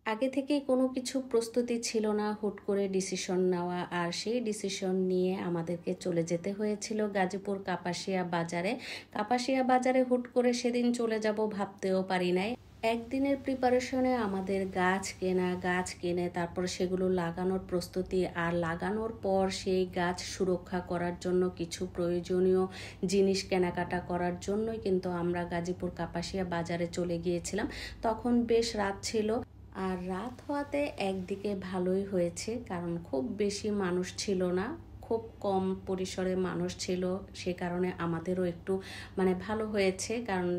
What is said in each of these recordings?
আগে থেকেই কোনো কিছু প্রস্তুতি ছিল না, হুট করে ডিসিশন নেওয়া। আর সেই ডিসিশন নিয়ে আমাদেরকে চলে যেতে হয়েছিল গাজীপুর কাপাসিয়া বাজারে। কাপাসিয়া বাজারে হুট করে সেদিন চলে যাব ভাবতেও পারি নাই। একদিনের প্রিপারেশনে আমাদের গাছ কেনা, গাছ কিনে তারপর সেগুলো লাগানোর প্রস্তুতি, আর লাগানোর পর সেই গাছ সুরক্ষা করার জন্য কিছু প্রয়োজনীয় জিনিস কেনাকাটা করার জন্যই কিন্তু আমরা গাজীপুর কাপাসিয়া বাজারে চলে গিয়েছিলাম। তখন বেশ রাত ছিল। আর রাত হওয়াতে একদিকে ভালোই হয়েছে, কারণ খুব বেশি মানুষ ছিল না, খুব কম পরিসরে মানুষ ছিল। সে কারণে আমাদেরও একটু ভালো হয়েছে, কারণ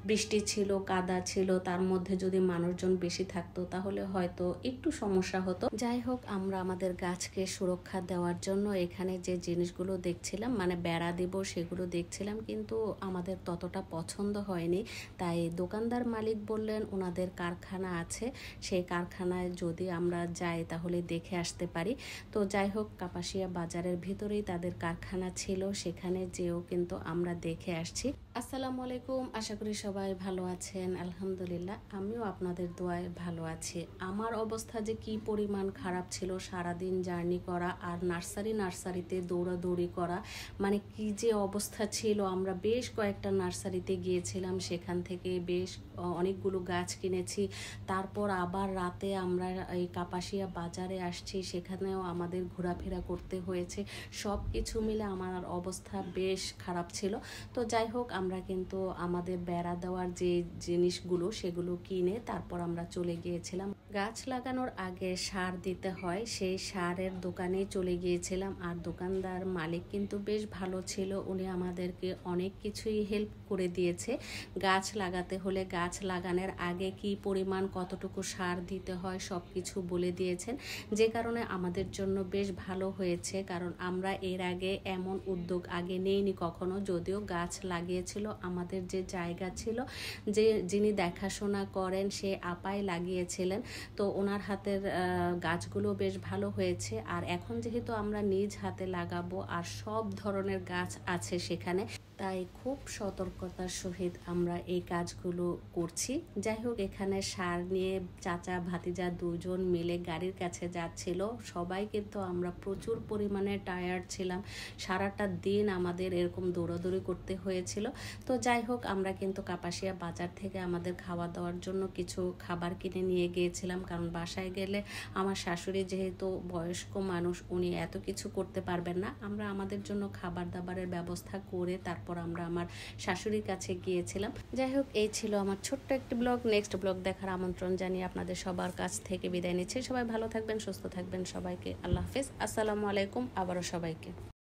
বৃষ্টি ছিল, কাদা ছিল, তার মধ্যে যদি মানুষজন বেশি থাকতো তাহলে হয়তো একটু সমস্যা হতো। যাই হোক, আমরা আমাদের গাছকে সুরক্ষা দেওয়ার জন্য এখানে যে জিনিসগুলো দেখছিলাম, বেড়া দিব সেগুলো দেখছিলাম, কিন্তু আমাদের ততটা পছন্দ হয়নি। তাই দোকানদার মালিক বললেন ওনাদের কারখানা আছে, সেই কারখানায় যদি আমরা যাই তাহলে দেখে আসতে পারি। তো যাই হোক, কাপাসিয়া বাজারের ভিতরেই তাদের কারখানা ছিল, সেখানে যেও কিন্তু আমরা দেখে আসছি। আসসালামু আলাইকুম, আশা করি সবাই ভালো আছেন। আলহামদুলিল্লাহ, আমিও আপনাদের দোয়ায় ভালো আছি। আমার অবস্থা যে কি পরিমাণ খারাপ ছিল, সারাদিন জার্নি করা আর নার্সারিতে দৌড়াদৌড়ি করা, কি যে অবস্থা ছিল। আমরা বেশ কয়েকটা নার্সারিতে গিয়েছিলাম, সেখান থেকে বেশ অনেকগুলো গাছ কিনেছি। তারপর আবার রাতে আমরা এই কাপাসিয়া বাজারে আসছি, সেখানেও আমাদের ঘোরাফেরা করতে হয়েছে। সব কিছু মিলে আমার অবস্থা বেশ খারাপ ছিল। তো যাই হোক, আমরা কিন্তু আমাদের বেড়া দেওয়ার যে জিনিসগুলো সেগুলো কিনে তারপর আমরা চলে গিয়েছিলাম। গাছ লাগানোর আগে সার দিতে হয়, সেই সারের দোকানে চলে গিয়েছিলাম। আর দোকানদার মালিক কিন্তু বেশ ভালো ছিল, উনি আমাদেরকে অনেক কিছুই হেল্প করে দিয়েছে। গাছ লাগাতে হলে গাছ লাগানোর আগে কি পরিমাণ কতটুকু সার দিতে হয় সব কিছু বলে দিয়েছেন, যে কারণে আমাদের জন্য বেশ ভালো হয়েছে। কারণ আমরা এর আগে এমন উদ্যোগ আগে নেইনি কখনো, যদিও গাছ লাগিয়েছিল আমাদের যে জায়গা ছিল, যিনি দেখাশোনা করেন সে আপাই লাগিয়েছিলেন। তো ওনার হাতের গাছগুলো বেশ ভালো হয়েছে। আর এখন যেহেতু আমরা নিজ হাতে লাগাবো আর সব ধরনের গাছ আছে সেখানে, তাই খুব সতর্কতার সহিত আমরা এই কাজগুলো করছি। যাই হোক, এখানে সার নিয়ে চাচা ভাতিজা দুজন মিলে গাড়ির কাছে যাচ্ছিল। সবাই কিন্তু আমরা প্রচুর পরিমাণে টায়ার্ড ছিলাম, সারাটা দিন আমাদের এরকম দৌড়াদৌড়ি করতে হয়েছিল। তো যাই হোক, আমরা কিন্তু কাপাসিয়া বাজার থেকে আমাদের খাওয়া দাওয়ার জন্য কিছু খাবার কিনে নিয়ে গিয়েছিলাম, কারণ বাসায় গেলে আমার শাশুড়ি যেহেতু বয়স্ক মানুষ, উনি এত কিছু করতে পারবেন না। আমরা আমাদের জন্য খাবার দাবারের ব্যবস্থা করে তারপর আমরা আমার শাশুড়ির কাছে গিয়েছিলাম। যাই হোক, এই ছিল আমার ছোট্ট একটি ব্লগ। নেক্সট ব্লগ দেখার আমন্ত্রণ জানিয়ে আপনাদের সবার কাছ থেকে বিদায় নিচ্ছি। সবাই ভালো থাকবেন, সুস্থ থাকবেন। সবাইকে আল্লাহ হাফেজ, আসসালামু আলাইকুম আবারও সবাইকে।